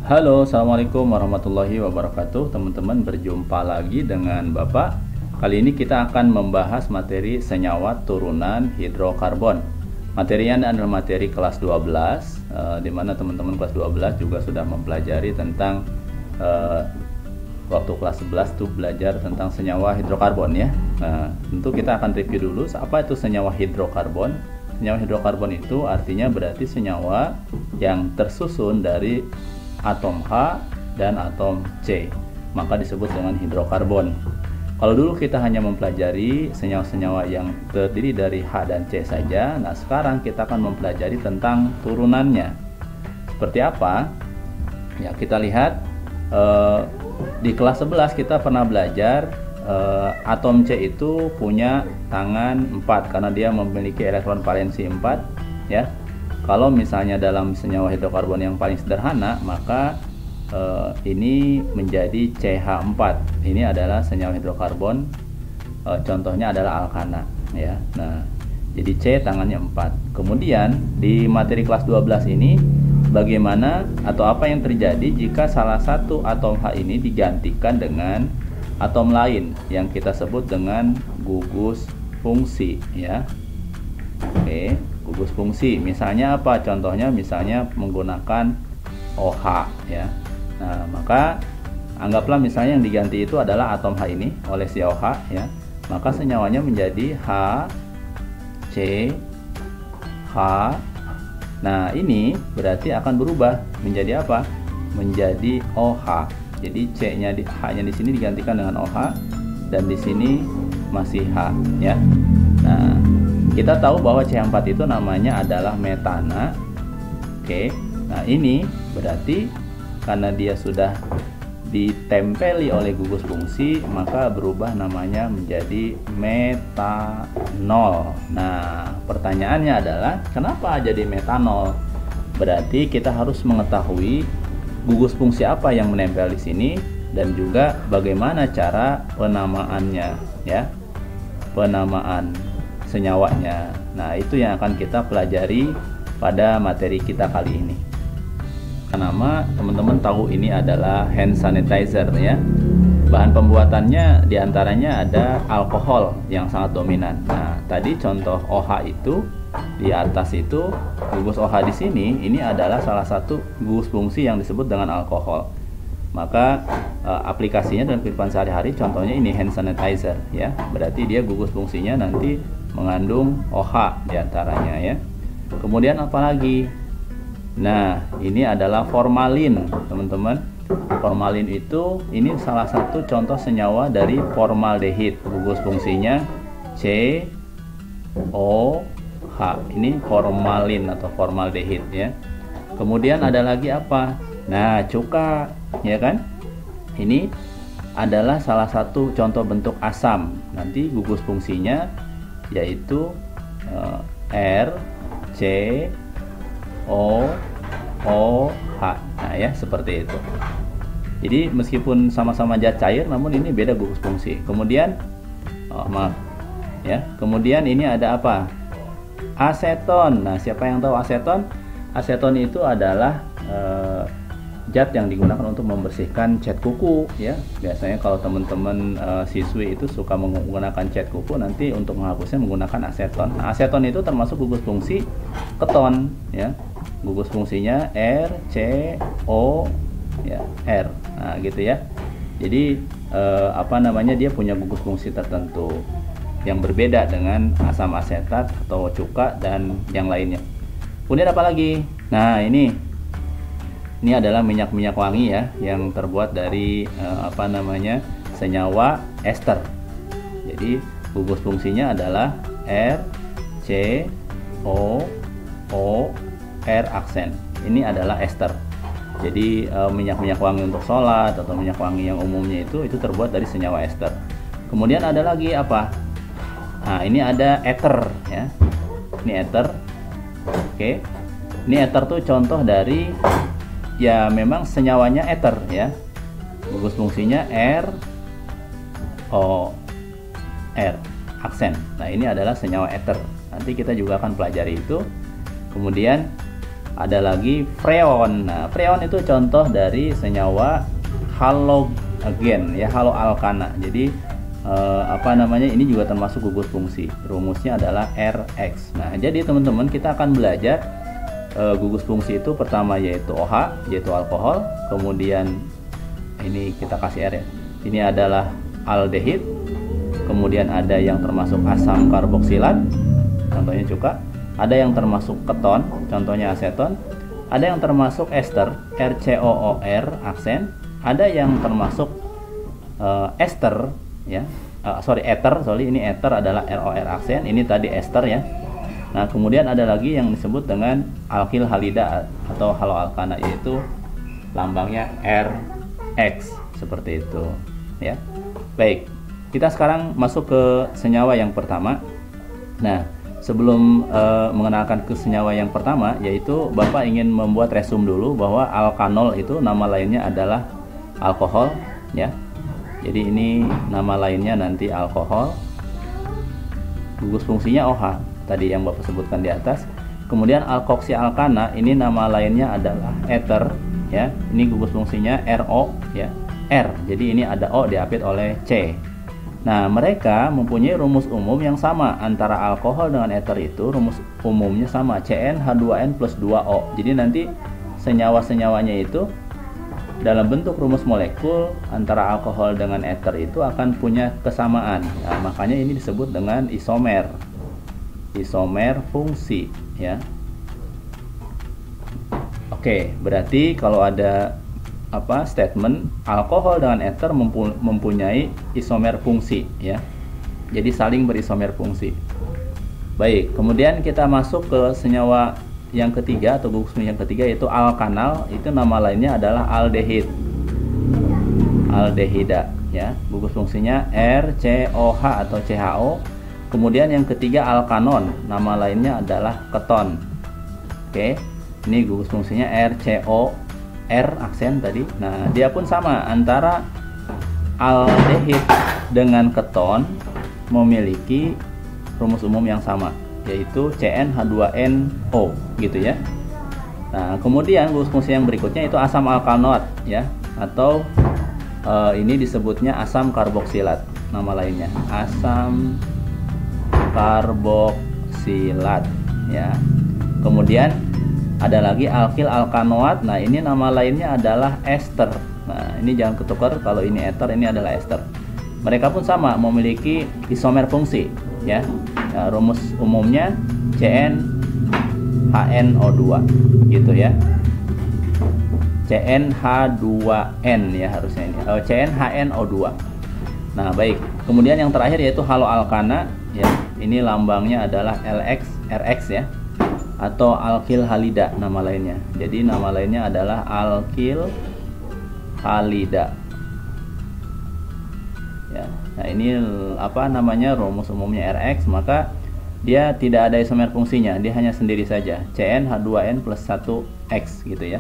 Halo, Assalamualaikum warahmatullahi wabarakatuh. Teman-teman, berjumpa lagi dengan Bapak. Kali ini kita akan membahas materi senyawa turunan hidrokarbon. Materinya adalah materi kelas 12, di mana teman-teman kelas 12 juga sudah mempelajari tentang waktu kelas 11 tuh belajar tentang senyawa hidrokarbon ya. Nah, tentu kita akan review dulu apa itu senyawa hidrokarbon. Senyawa hidrokarbon itu artinya berarti senyawa yang tersusun dari atom H dan atom C, maka disebut dengan hidrokarbon. Kalau dulu kita hanya mempelajari senyawa-senyawa yang terdiri dari H dan C saja, nah sekarang kita akan mempelajari tentang turunannya. Seperti apa? Ya, kita lihat di kelas 11 kita pernah belajar atom C itu punya tangan 4 karena dia memiliki elektron valensi 4 ya. Kalau misalnya dalam senyawa hidrokarbon yang paling sederhana, maka ini menjadi CH4. Ini adalah senyawa hidrokarbon, contohnya adalah alkana ya. Nah, jadi C tangannya 4. Kemudian di materi kelas 12 ini bagaimana atau apa yang terjadi jika salah satu atom H ini digantikan dengan atom lain yang kita sebut dengan gugus fungsi ya. Oke, gugus fungsi. Misalnya apa? Contohnya misalnya menggunakan OH ya. Nah, maka anggaplah misalnya yang diganti itu adalah atom H ini oleh si OH ya. Maka senyawanya menjadi H C H. Nah, ini berarti akan berubah menjadi apa? Menjadi OH. Jadi C-nya H-nya di sini digantikan dengan OH dan di sini masih H ya. Nah, kita tahu bahwa CH4 itu namanya adalah metana. Oke. Nah, ini berarti karena dia sudah ditempeli oleh gugus fungsi, maka berubah namanya menjadi metanol. Nah, pertanyaannya adalah kenapa jadi metanol? Berarti kita harus mengetahui gugus fungsi apa yang menempel di sini dan juga bagaimana cara penamaannya ya. Penamaan senyawanya. Nah, itu yang akan kita pelajari pada materi kita kali ini. Nama teman-teman tahu ini adalah hand sanitizer ya. Bahan pembuatannya diantaranya ada alkohol yang sangat dominan. Nah, tadi contoh OH itu di atas itu gugus OH di sini ini adalah salah satu gugus fungsi yang disebut dengan alkohol. Maka aplikasinya dalam kehidupan sehari-hari contohnya ini hand sanitizer ya. Berarti dia gugus fungsinya nanti mengandung OH diantaranya ya. Kemudian apa lagi? Nah, ini adalah formalin teman-teman. Formalin itu ini salah satu contoh senyawa dari formaldehid. Gugus fungsinya C O H. Ini formalin atau formaldehid ya. Kemudian ada lagi apa? Nah, cuka ya kan? Ini adalah salah satu contoh bentuk asam. Nanti gugus fungsinya yaitu R C O H. Nah ya, seperti itu. Jadi meskipun sama-sama zat cair namun ini beda gugus fungsi. Kemudian maaf ya. Kemudian ini ada apa? Aseton. Nah, siapa yang tahu aseton? Aseton itu adalah zat yang digunakan untuk membersihkan cat kuku ya. Biasanya kalau teman-teman siswi itu suka menggunakan cat kuku, nanti untuk menghapusnya menggunakan aseton. Nah, aseton itu termasuk gugus fungsi keton ya. Gugus fungsinya R C O ya, R. Nah, gitu ya. Jadi apa namanya, dia punya gugus fungsi tertentu yang berbeda dengan asam asetat atau cuka dan yang lainnya. Kemudian apa lagi? Nah, ini adalah minyak-minyak wangi ya, yang terbuat dari apa namanya, senyawa ester. Jadi gugus fungsinya adalah R C O R aksen. Ini adalah ester. Jadi minyak-minyak wangi untuk sholat atau minyak wangi yang umumnya itu terbuat dari senyawa ester. Kemudian ada lagi apa? Nah, ini ada ether ya. Ini ether. Oke. Ini ether tuh contoh dari ya memang senyawanya ether ya. Gugus fungsinya R O R aksen. Nah, ini adalah senyawa ether. Nanti kita juga akan pelajari itu. Kemudian Ada lagi freon. Nah, freon itu contoh dari senyawa halogen ya, haloalkana. Jadi ini juga termasuk gugus fungsi. Rumusnya adalah Rx. Nah, jadi teman-teman kita akan belajar gugus fungsi itu pertama yaitu OH, yaitu alkohol. Kemudian ini kita kasih R ya. Ini adalah aldehid. Kemudian ada yang termasuk asam karboksilat, contohnya cuka. Ada yang termasuk keton, contohnya aseton. Ada yang termasuk ester, RCOOR aksen. Ada yang termasuk ester ya. Ini ether adalah ROR aksen. Ini tadi ester ya. Nah, kemudian ada lagi yang disebut dengan alkil halida atau haloalkana, yaitu lambangnya RX seperti itu ya. Baik, kita sekarang masuk ke senyawa yang pertama. Nah, sebelum mengenalkan ke senyawa yang pertama, yaitu Bapak ingin membuat resume dulu bahwa alkanol itu nama lainnya adalah alkohol ya. Jadi ini nama lainnya nanti alkohol. Gugus fungsinya OH tadi yang Bapak sebutkan di atas. Kemudian alkoksialkana ini nama lainnya adalah ether ya. Ini gugus fungsinya RO ya. R. Jadi ini ada O diapit oleh C. Nah, mereka mempunyai rumus umum yang sama antara alkohol dengan ether itu. Rumus umumnya sama, CnH2n plus 2O. Jadi nanti senyawa-senyawanya itu dalam bentuk rumus molekul antara alkohol dengan ether itu akan punya kesamaan. Nah, makanya ini disebut dengan isomer. Isomer fungsi ya. Oke, berarti kalau ada statement alkohol dengan ether mempunyai isomer fungsi ya. Jadi saling berisomer fungsi. Baik, kemudian kita masuk ke senyawa yang ketiga atau gugus fungsi yang ketiga, yaitu alkanal. Itu nama lainnya adalah aldehid. Aldehida ya. Gugus fungsinya RCOH atau CHO. Kemudian yang ketiga alkanon, nama lainnya adalah keton. Oke. Ini gugus fungsinya RCO R aksen tadi. Nah, dia pun sama antara aldehid dengan keton memiliki rumus umum yang sama, yaitu CnH2nO gitu ya. Nah, kemudian gugus fungsi yang berikutnya itu asam alkanoat ya, atau ini disebutnya asam karboksilat, nama lainnya asam karboksilat ya. Kemudian ada lagi alkil alkanoat. Nah, ini nama lainnya adalah ester. Nah, ini jangan ketukar, kalau ini ether, ini adalah ester. Mereka pun sama memiliki isomer fungsi ya. Nah, rumus umumnya CnHNO2 gitu ya. CnH2n ya harusnya ini. CnHNO2. Nah, baik. Kemudian yang terakhir yaitu haloalkana ya. Ini lambangnya adalah RX ya. Atau alkil halida nama lainnya. Jadi nama lainnya adalah alkil halida ya. Nah, ini rumus umumnya RX, maka dia tidak ada isomer fungsinya, dia hanya sendiri saja, CnH2n plus 1X gitu ya.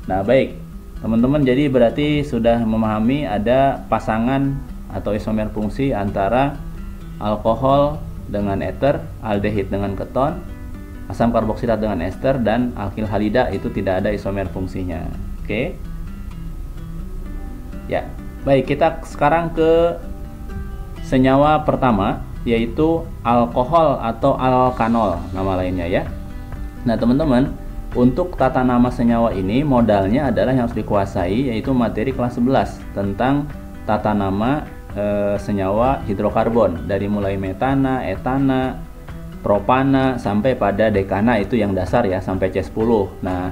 Nah, baik teman-teman, jadi berarti sudah memahami ada pasangan atau isomer fungsi antara alkohol dengan ether, aldehid dengan keton, asam karboksilat dengan ester, dan alkil halida itu tidak ada isomer fungsinya. Oke. Ya. Baik, kita sekarang ke senyawa pertama, yaitu alkohol atau alkanol nama lainnya ya. Nah, teman-teman, untuk tata nama senyawa ini modalnya adalah yang harus dikuasai, yaitu materi kelas 11 tentang tata nama senyawa hidrokarbon, dari mulai metana, etana, propana sampai pada dekana, itu yang dasar ya, sampai C10. Nah,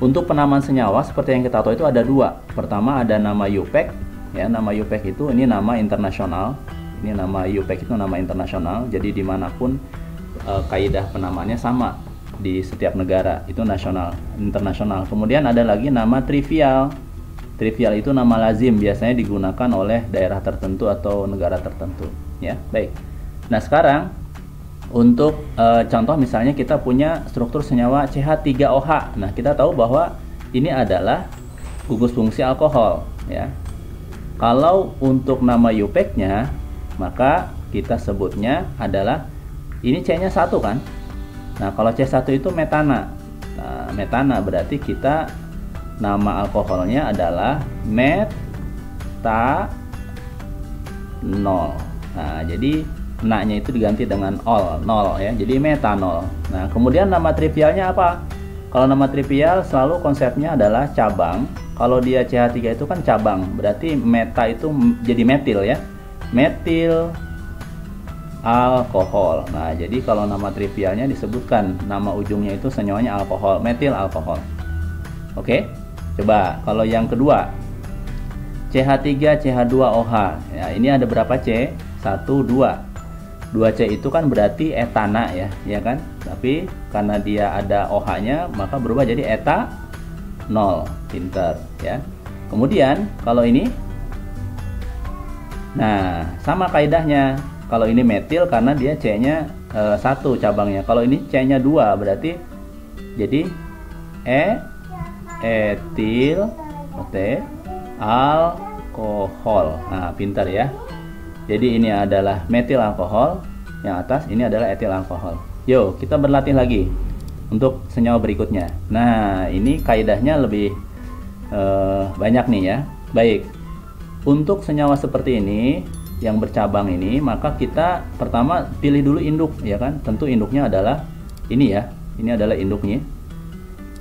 untuk penamaan senyawa seperti yang kita tahu itu ada dua. Pertama ada nama UPEC ya. Nama UPEC itu ini nama internasional. Ini nama UPEC itu nama internasional. Jadi dimanapun kaidah penamaannya sama di setiap negara, itu nasional, internasional. Kemudian ada lagi nama trivial. Trivial itu nama lazim, biasanya digunakan oleh daerah tertentu atau negara tertentu ya. Baik. Nah, sekarang untuk contoh misalnya kita punya struktur senyawa CH3OH. Nah, kita tahu bahwa ini adalah gugus fungsi alkohol ya. Kalau untuk nama UPEC-nya, maka kita sebutnya adalah ini C-nya 1 kan. Nah, kalau C1 itu metana. Nah, metana berarti kita nama alkoholnya adalah metanol. Nah, jadi na-nya itu diganti dengan nol ya. Jadi metanol. Nah, kemudian nama trivialnya apa? Kalau nama trivial selalu konsepnya adalah cabang. Kalau dia CH3 itu kan cabang. Berarti meta itu jadi metil ya. Metil alkohol. Nah, jadi kalau nama trivialnya disebutkan nama ujungnya itu senyawanya alkohol, metil alkohol. Oke? Coba kalau yang kedua. CH3 CH2OH. Ya, ini ada berapa C? 1 2. 2C itu kan berarti etana ya kan? Tapi karena dia ada OH-nya maka berubah jadi etanol. Pinter ya. Kemudian kalau ini, nah sama kaidahnya. Kalau ini metil karena dia C-nya 1 cabangnya. Kalau ini C-nya 2 berarti jadi etil alkohol. Nah, pintar ya. Jadi ini adalah metil alkohol, yang atas ini adalah etil alkohol. Yuk, kita berlatih lagi untuk senyawa berikutnya. Nah, ini kaidahnya lebih banyak nih ya. Baik. Untuk senyawa seperti ini yang bercabang ini, maka kita pertama pilih dulu induk ya kan. Tentu induknya adalah ini ya. Ini adalah induknya.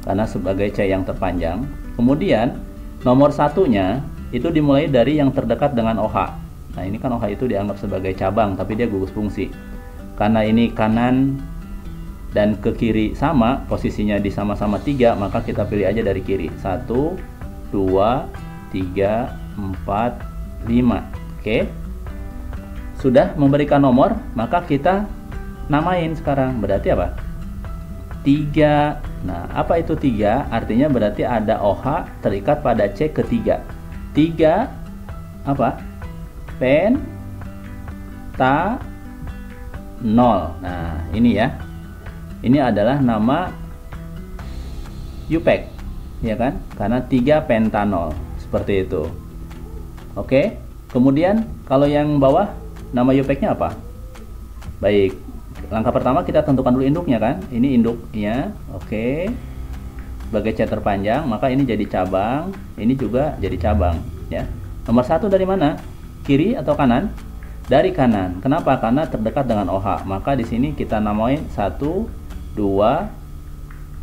Karena sebagai C yang terpanjang. Kemudian nomor satunya itu dimulai dari yang terdekat dengan OH. Nah, ini kan OH itu dianggap sebagai cabang, tapi dia gugus fungsi. Karena ini kanan dan ke kiri sama, posisinya di sama-sama 3, maka kita pilih aja dari kiri. 1, 2, 3, 4, 5. Oke. Sudah memberikan nomor, maka kita namain sekarang. Berarti apa? 3. Nah, apa itu 3? Artinya berarti ada OH terikat pada C ketiga. 3 apa? Pentanol. Nah, ini ya. Ini adalah nama UPEC, ya kan? Karena 3 pentanol seperti itu. Oke. Kemudian kalau yang bawah nama UPEC-nya apa? Baik. Langkah pertama kita tentukan dulu induknya kan? Ini induknya. Oke. Sebagai C terpanjang, maka ini jadi cabang, ini juga jadi cabang, ya. Nomor 1 dari mana? Kiri atau kanan? Dari kanan. Kenapa? Karena terdekat dengan OH. Maka di sini kita namain 1, 2,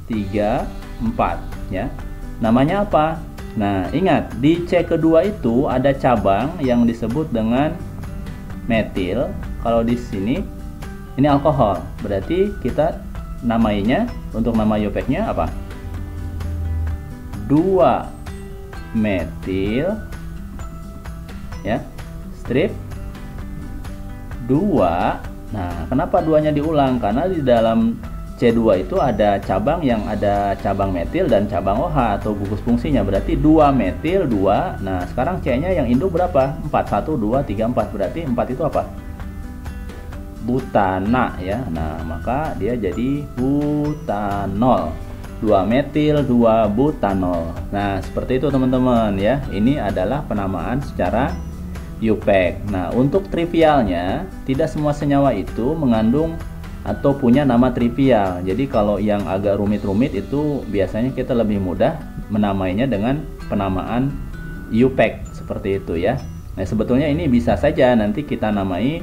3, 4 ya. Namanya apa? Nah, ingat di C kedua itu ada cabang yang disebut dengan metil. Kalau di sini ini alkohol. Berarti kita namainya untuk nama UPEC-nya apa? 2 metil ya. Strip 2. Nah, kenapa 2-nya diulang? Karena di dalam C2 itu ada cabang yang ada cabang metil dan cabang OH atau gugus fungsinya. Berarti 2 metil 2. Nah, sekarang C-nya yang induk berapa? 4. 1, 2, 3, 4. Berarti 4 itu apa? Butana ya. Nah, maka dia jadi butanol. 2 metil 2 butanol. Nah, seperti itu teman-teman ya. Ini adalah penamaan secara UPEC. Nah, untuk trivialnya, tidak semua senyawa itu mengandung atau punya nama trivial. Jadi kalau yang agak rumit-rumit itu biasanya kita lebih mudah menamainya dengan penamaan UPEC seperti itu ya. Nah, sebetulnya ini bisa saja nanti kita namai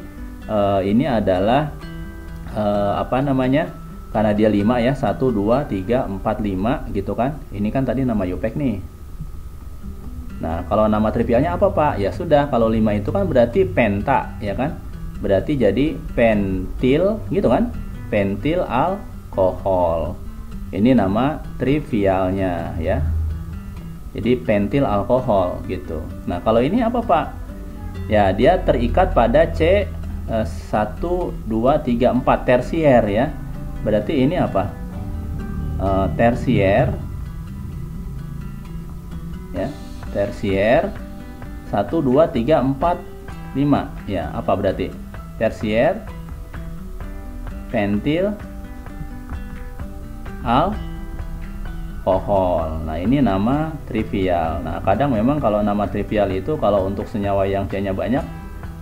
ini adalah apa namanya? Karena dia 5 ya, 1 2 3 4 5 gitu kan. Ini kan tadi nama UPEC nih. Nah, kalau nama trivialnya apa, Pak? Ya sudah, kalau 5 itu kan berarti penta, ya kan? Berarti jadi pentil, gitu kan? Pentil alkohol. Ini nama trivialnya, ya. Jadi pentil alkohol, gitu. Nah, kalau ini apa, Pak? Ya, dia terikat pada C 1, 2, 3, 4, tersier, ya. Berarti ini apa? Tersier, ya. Tersier 1, 2, 3, 4, 5 ya. Apa berarti? Tersier pentil alkohol. Nah, ini nama trivial. Nah, kadang memang kalau nama trivial itu kalau untuk senyawa yang C-nya banyak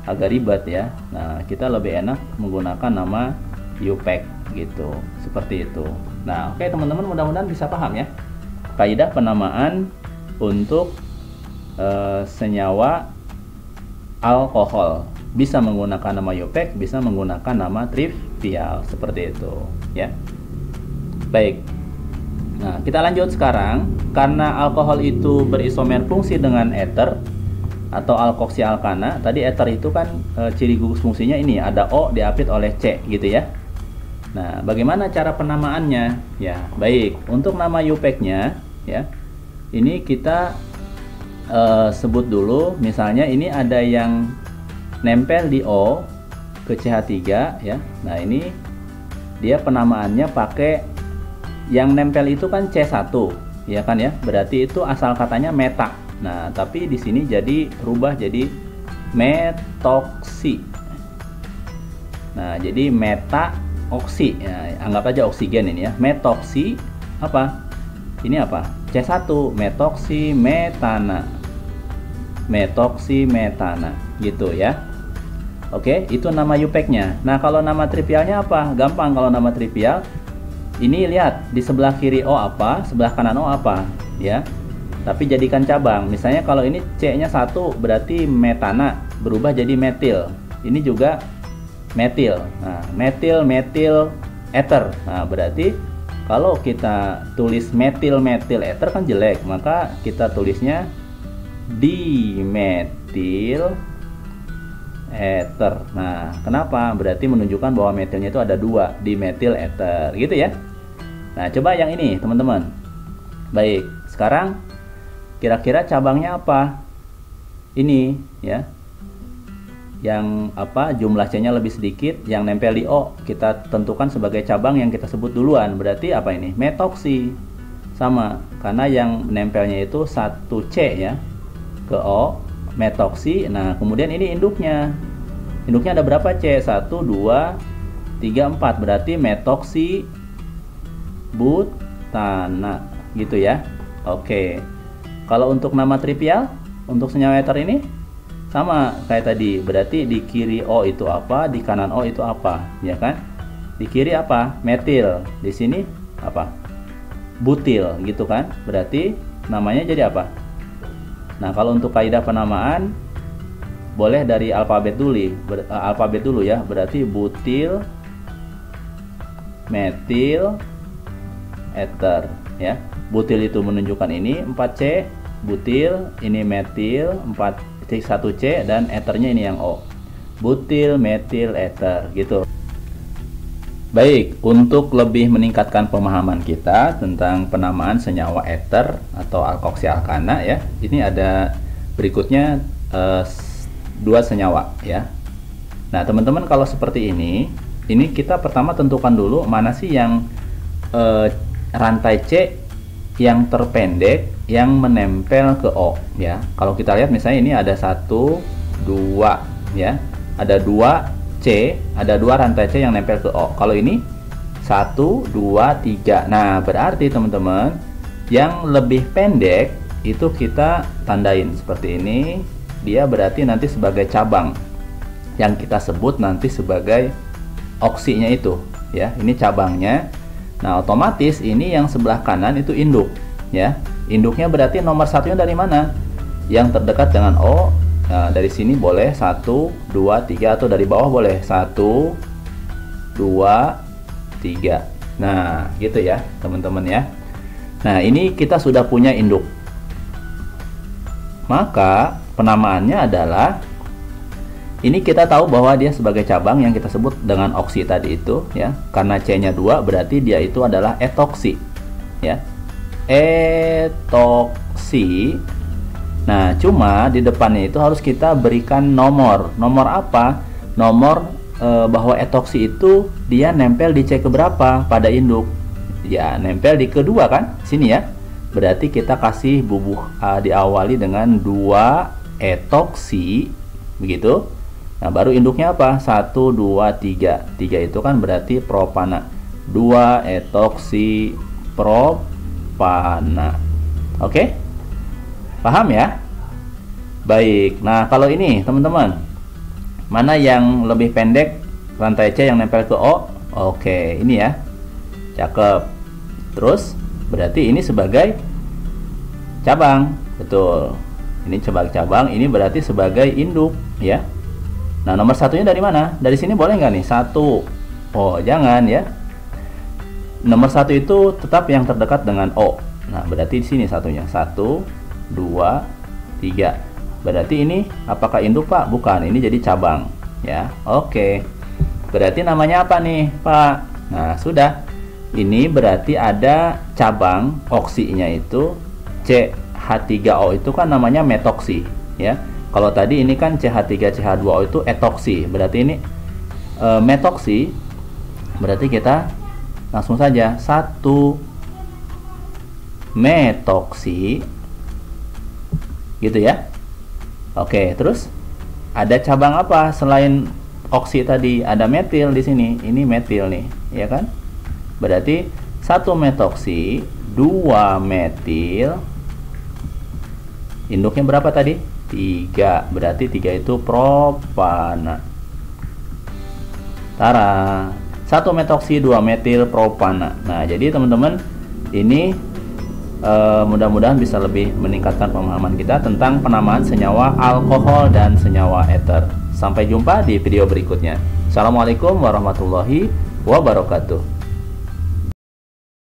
agak ribet ya. Nah, kita lebih enak menggunakan nama UPEC gitu. Seperti itu. Nah, oke teman-teman, mudah-mudahan bisa paham ya kaidah penamaan untuk senyawa alkohol. Bisa menggunakan nama UPEC, bisa menggunakan nama trivial, seperti itu ya. Baik. Nah, kita lanjut sekarang. Karena alkohol itu berisomer fungsi dengan ether atau alkoksi alkana. Tadi ether itu kan ciri gugus fungsinya ini ada O diapit oleh C gitu ya. Nah, bagaimana cara penamaannya? Ya, baik. Untuk nama UPEC-nya ya. Ini kita sebut dulu. Misalnya ini ada yang nempel di O ke CH3 ya. Nah, ini dia penamaannya pakai yang nempel itu kan C1 ya kan ya. Berarti itu asal katanya meta. Nah, tapi di sini jadi rubah jadi metoksi. Nah, jadi meta oksi ya, anggap aja oksigen ini ya. Metoksi apa? Ini apa? C1 metoksi metana. Metoksi metana gitu ya. Oke, itu nama UPEC-nya. Nah, kalau nama trivialnya apa? Gampang kalau nama trivial. Ini lihat di sebelah kiri O apa, sebelah kanan O apa, ya. Tapi jadikan cabang. Misalnya kalau ini C-nya 1 berarti metana, berubah jadi metil. Ini juga metil. Nah, metil ether. Nah, berarti kalau kita tulis metil ether kan jelek, maka kita tulisnya dimetil ether. Nah, kenapa? Berarti menunjukkan bahwa metilnya itu ada 2, dimetil ether, gitu ya. Nah, coba yang ini, teman-teman. Baik, sekarang kira-kira cabangnya apa? Ini, ya. Yang apa? Jumlah C-nya lebih sedikit, yang nempel di O kita tentukan sebagai cabang yang kita sebut duluan. Berarti apa ini? Metoksi. Sama, karena yang nempelnya itu 1C ya ke O. Metoksi. Nah, kemudian ini induknya. Induknya ada berapa C? 1, 2, 3, 4. Berarti metoksi butana. Gitu ya. Oke. Kalau untuk nama trivial, untuk senyawa ether ini sama kayak tadi. Berarti di kiri O itu apa, di kanan O itu apa, ya kan? Di kiri apa? Metil. Di sini apa? Butil, gitu kan? Berarti namanya jadi apa? Nah, kalau untuk kaidah penamaan boleh dari alfabet dulu ya. Berarti butil, metil, ether ya. Butil itu menunjukkan ini 4C, butil, ini metil 1C dan ethernya ini yang O. Butil, metil, ether gitu. Baik, untuk lebih meningkatkan pemahaman kita tentang penamaan senyawa ether atau alkoksi alkana ya, ini ada berikutnya 2 senyawa ya. Nah, teman-teman, kalau seperti ini kita pertama tentukan dulu mana sih yang rantai C yang terpendek yang menempel ke O ya. Kalau kita lihat misalnya ini ada 1, 2 ya, ada 2 C, ada 2 rantai C yang nempel ke O. Kalau ini 1, 2, 3. Nah, berarti teman-teman yang lebih pendek itu kita tandain seperti ini. Dia berarti nanti sebagai cabang yang kita sebut nanti sebagai oksinya itu ya. Ini cabangnya. Nah, otomatis ini yang sebelah kanan itu induk ya. Induknya berarti nomor 1-nya dari mana? Yang terdekat dengan O. Nah, dari sini boleh 1, 2, 3 atau dari bawah boleh 1, 2, 3. Nah, gitu ya, teman-teman ya. Nah, ini kita sudah punya induk. Maka penamaannya adalah ini kita tahu bahwa dia sebagai cabang yang kita sebut dengan oksi tadi itu ya. Karena C-nya 2 berarti dia itu adalah etoksi ya. Etoksi. Nah, cuma di depannya itu harus kita berikan nomor. Nomor apa? Nomor bahwa etoksi itu dia nempel di C keberapa pada induk? Ya, nempel di kedua kan? Sini ya. Berarti kita kasih bubuh diawali dengan 2 etoksi. Begitu. Nah, baru induknya apa? 1, 2, 3. 3 itu kan berarti propana. 2 etoksi propana. Oke? Paham ya? Baik. Nah, kalau ini teman-teman, mana yang lebih pendek rantai C yang nempel ke O? Oke, ini ya. Cakep. Terus berarti ini sebagai cabang. Betul. Ini sebagai cabang, ini berarti sebagai induk ya. Nah, nomor satunya dari mana? Dari sini boleh nggak nih? 1. Oh, jangan ya. Nomor 1 itu tetap yang terdekat dengan O. Nah, berarti di sini satunya. 1, 2, 3. Berarti ini apakah induk, Pak? Bukan, ini jadi cabang ya. Oke. Berarti namanya apa nih, Pak? Nah, sudah. Ini berarti ada cabang oksinya itu CH3O itu kan namanya metoksi ya. Kalau tadi ini kan CH3CH2O itu etoksi. Berarti ini metoksi. Berarti kita langsung saja 1 metoksi gitu ya. Oke, terus ada cabang apa selain oksi tadi? Ada metil di sini. Ini metil nih, ya kan? Berarti 1 metoksi, 2 metil. Induknya berapa tadi? 3. Berarti 3 itu propana. Tara. 1 metoksi, 2 metil propana. Nah, jadi teman-teman, ini mudah-mudahan bisa lebih meningkatkan pemahaman kita tentang penamaan senyawa alkohol dan senyawa eter. Sampai jumpa di video berikutnya. Assalamualaikum warahmatullahi wabarakatuh.